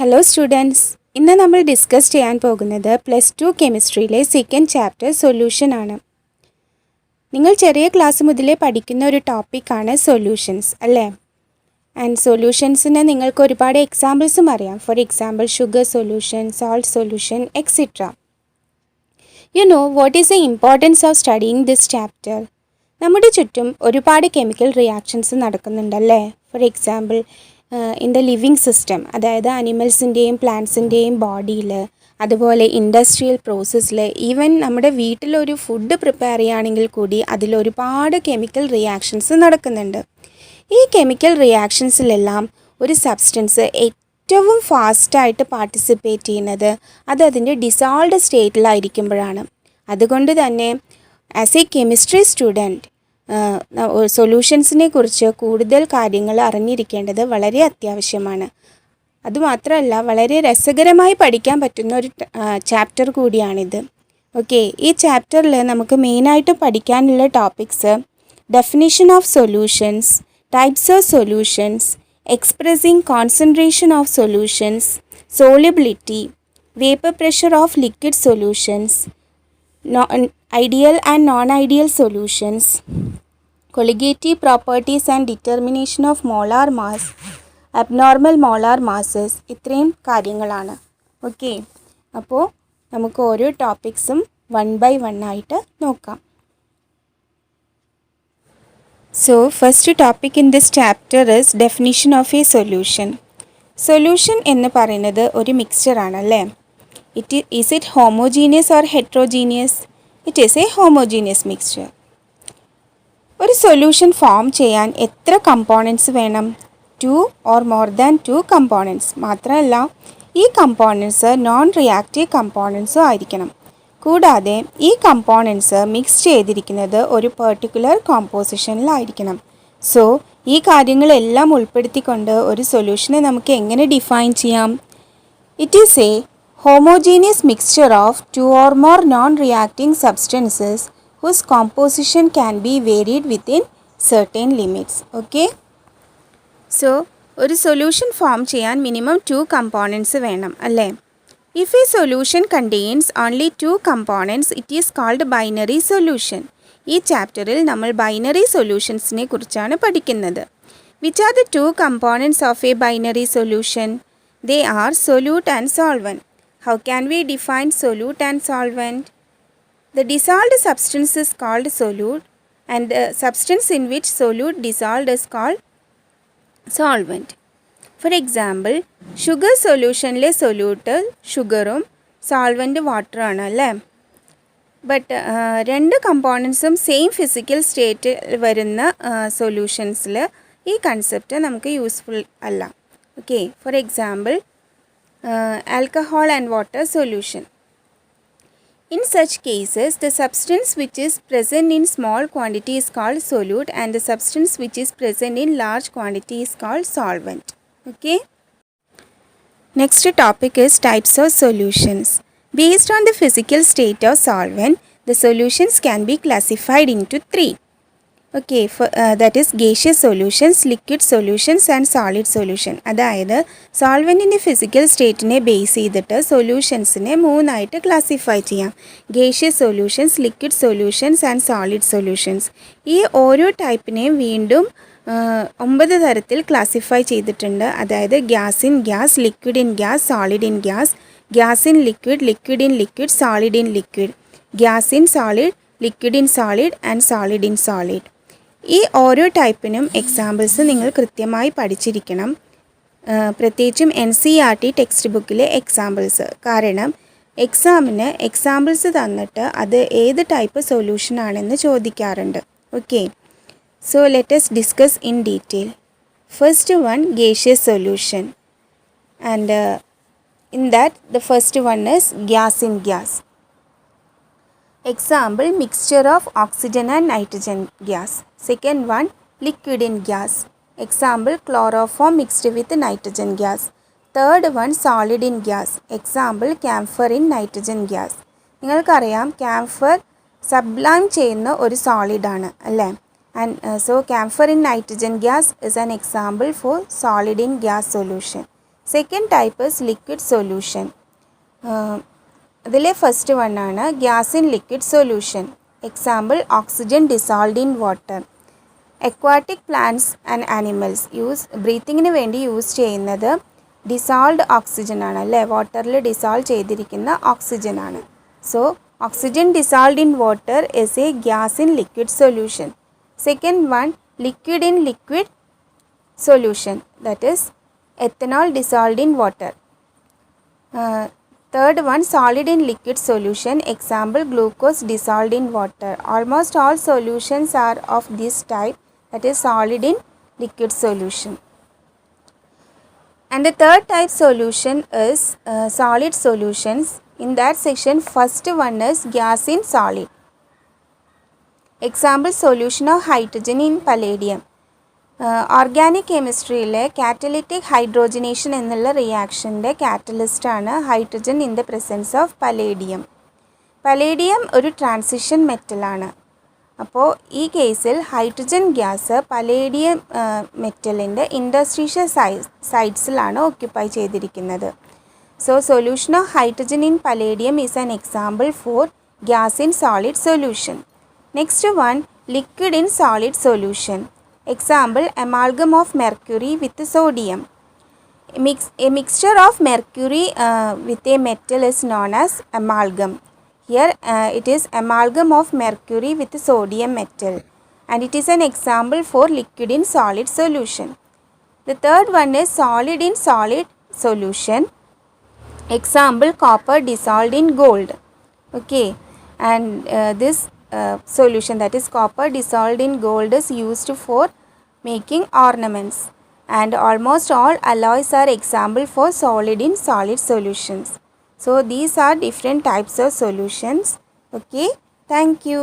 Hello students, ഇന്ന് നമ്മൾ discuss ചെയ്യാൻ പോകുന്നത് +2 കെമിസ്ട്രിയിലെ സെക്കൻഡ് ചാപ്റ്റർ സൊല്യൂഷൻ ആണ്. നിങ്ങൾ ചെറിയ ക്ലാസ് മുതലേ പഠിക്കുന്ന ഒരു ടോപ്പിക്കാണ് സൊല്യൂഷൻസ് അല്ലേ? ആൻഡ് സൊല്യൂഷൻസിന് നിങ്ങൾക്ക് ഒരുപാട് എക്സാമ്പിൾസും അറിയാം. For example sugar solution, salt solution etcetera. You know what is the importance of studying this chapter? നമ്മുടെ ചുറ്റും ഒരുപാട് കെമിക്കൽ റിയാക്ഷൻസ് നടക്കുന്നുണ്ടല്ലേ? For example in the living system, അതായത് അനിമൽസിൻ്റെയും പ്ലാന്റ്സിൻ്റെയും ബോഡിയിൽ, അതുപോലെ ഇൻഡസ്ട്രിയൽ പ്രോസസ്സിൽ, ഈവൻ നമ്മുടെ വീട്ടിലൊരു ഫുഡ് പ്രിപ്പയർ ചെയ്യുകയാണെങ്കിൽ കൂടി അതിലൊരുപാട് കെമിക്കൽ റിയാക്ഷൻസ് നടക്കുന്നുണ്ട്. ഈ കെമിക്കൽ റിയാക്ഷൻസിലെല്ലാം ഒരു സബ്സ്റ്റൻസ് ഏറ്റവും ഫാസ്റ്റായിട്ട് പാർട്ടിസിപ്പേറ്റ് ചെയ്യുന്നത് അത് അതിൻ്റെ ഡിസോൾവ്ഡ് സ്റ്റേറ്റിലായിരിക്കുമ്പോഴാണ്. അതുകൊണ്ട് തന്നെ ആസ് എ കെമിസ്ട്രി സ്റ്റുഡൻറ്റ് സൊല്യൂഷൻസിനെ കുറിച്ച് കൂടുതൽ കാര്യങ്ങൾ അറിഞ്ഞിരിക്കേണ്ടത് വളരെ അത്യാവശ്യമാണ്. അതുമാത്രമല്ല, വളരെ രസകരമായി പഠിക്കാൻ പറ്റുന്ന ഒരു ചാപ്റ്റർ കൂടിയാണിത്. ഓക്കെ, ഈ ചാപ്റ്ററിൽ നമുക്ക് മെയിനായിട്ട് പഠിക്കാനുള്ള topics definition of solutions, types of solutions, expressing concentration of solutions, solubility, vapor pressure of liquid solutions, ideal and non-ideal solutions, colligative properties and determination of molar mass, abnormal molar masses, ഇത്രയും കാര്യങ്ങളാണ്. Okay, അപ്പോൾ നമുക്ക് ഓരോ ടോപ്പിക്സും 1 by 1 ആയിട്ട് നോക്കാം. So first topic in this chapter is definition of a solution. Solution എന്ന് പറയുന്നത് ഒരു മിക്സ്ചർ ആണല്ലേ? Is it homogeneous or heterogeneous? It is a homogeneous mixture. ഒരു സൊല്യൂഷൻ ഫോം ചെയ്യാൻ എത്ര കമ്പോണൻസ് വേണം? 2 or more than 2 കമ്പോണൻസ്. മാത്രമല്ല, ഈ കമ്പോണൻസ് നോൺ റിയാക്റ്റീവ് കമ്പോണൻസും ആയിരിക്കണം. കൂടാതെ ഈ കമ്പോണൻസ് മിക്സ് ചെയ്തിരിക്കുന്നത് ഒരു പെർട്ടിക്കുലർ കോമ്പോസിഷനിലായിരിക്കണം. സോ ഈ കാര്യങ്ങളെല്ലാം ഉൾപ്പെടുത്തിക്കൊണ്ട് ഒരു സൊല്യൂഷനെ നമുക്ക് എങ്ങനെ ഡിഫൈൻ ചെയ്യാം? It is A homogeneous mixture of 2 or more non-reacting substances whose composition can be varied within certain limits. Okay? So, ഒരു സൊല്യൂഷൻ ഫോം ചെയ്യാൻ മിനിമം 2 കമ്പോണൻസ് വേണം അല്ലേ? If a solution contains only 2 components, it is called binary solution. ഈ ചാപ്റ്ററിൽ നമ്മൾ binary സൊല്യൂഷൻസിനെ കുറിച്ചാണ് പഠിക്കുന്നത്. Which are the 2 components of a binary solution? They are solute and solvent. How can we define solute and solvent? The dissolved substance is called solute and the substance in which solute dissolved is called solvent. For example, sugar solutionലെ solute ഷുഗറും solvent വാട്ടറും ആണ് അല്ലേ? But രണ്ട് കമ്പോണൻസും same physical സ്റ്റേറ്റിൽ വരുന്ന സൊല്യൂഷൻസിൽ ഈ concept നമുക്ക് useful അല്ല. Okay, for example alcohol and water solution. In such cases, the substance which is present in small quantity is called solute and the substance which is present in large quantity is called solvent. Okay. Next topic is types of solutions. Based on the physical state of solvent, the solutions can be classified into 3. Okay, that is gaseous solutions, liquid solutions and solid solution. അതായത് സോൾവെൻറ്റിൻ്റെ physical സ്റ്റേറ്റിനെ base ചെയ്തിട്ട് സൊല്യൂഷൻസിനെ 3 ആയിട്ട് classify ചെയ്യാം. Gaseous solutions, liquid solutions and solid solutions. ഈ ഓരോ ടൈപ്പിനെയും വീണ്ടും 9 തരത്തിൽ classify ചെയ്തിട്ടുണ്ട്. അതായത് gas in gas, liquid in gas, solid in gas, gas in liquid, liquid in liquid, solid in liquid, gas in solid, liquid in solid and solid in solid. ഈ ഓരോ ടൈപ്പിനും examples നിങ്ങൾ കൃത്യമായി പഠിച്ചിരിക്കണം. പ്രത്യേകിച്ചും NCERT ടെക്സ്റ്റ് ബുക്കിലെ examples. കാരണം എക്സാമിന് examples തന്നിട്ട് അത് ഏത് ടൈപ്പ് സൊല്യൂഷൻ ആണെന്ന് ചോദിക്കാറുണ്ട്. Okay, so let us discuss in detail. First one gaseous solution and in that the first one is gas in gas. Example, mixture of oxygen and nitrogen gas. Second one, liquid in gas. Example, chloroform mixed with nitrogen gas. Third one, solid in gas. Example, camphor in nitrogen gas. നിങ്ങൾക്കറിയാം camphor sublime ചെയ്യുന്ന ഒരു solid ആണ് അല്ലേ? And so camphor in nitrogen gas is an example for solid in gas solution. Second type is liquid solution. അതിലെ first one ആണ് gas in liquid solution. Example oxygen dissolved in water. Aquatic plants and animals ബ്രീത്തിങ്ങിന് വേണ്ടി use ചെയ്യുന്നത് dissolved oxygen ആണ് അല്ലേ, വാട്ടറിൽ dissolve ചെയ്തിരിക്കുന്ന oxygen ആണ്. So oxygen dissolved in water is A gas in liquid solution. Second one liquid in liquid solution, that is ethanol dissolved in water. Third one solid in liquid solution, example glucose dissolved in water. Almost all solutions are of this type, that is solid in liquid solution. And the third type solution is solid solutions. In that section first one is gas in solid. Example solution of hydrogen in palladium. Organic കെമിസ്ട്രിയിലെ catalytic hydrogenation എന്നുള്ള റിയാക്ഷൻ്റെ കാറ്റലിസ്റ്റാണ് hydrogen in the presence of palladium. Palladium ഒരു transition മെറ്റലാണ്. അപ്പോൾ ഈ കേസിൽ hydrogen gas palladium മെറ്റലിൻ്റെ ഇൻഡസ്ട്രീഷ്യൽ സൈറ്റ്സിലാണ് ഓക്യുപ്പൈ ചെയ്തിരിക്കുന്നത്. So solution of hydrogen in palladium is an example for gas in solid solution. Next one liquid in solid solution. Example amalgam of mercury with sodium. A mixture of mercury with a metal is known as amalgam. Here it is amalgam of mercury with sodium metal, and it is an example for liquid in solid solution. The third one is solid in solid solution. Example copper dissolved in gold. Okay, and this solution, that is copper dissolved in gold, is used for making ornaments, and almost all alloys are example for solid in solid solutions. So these are different types of solutions. Okay, thank you.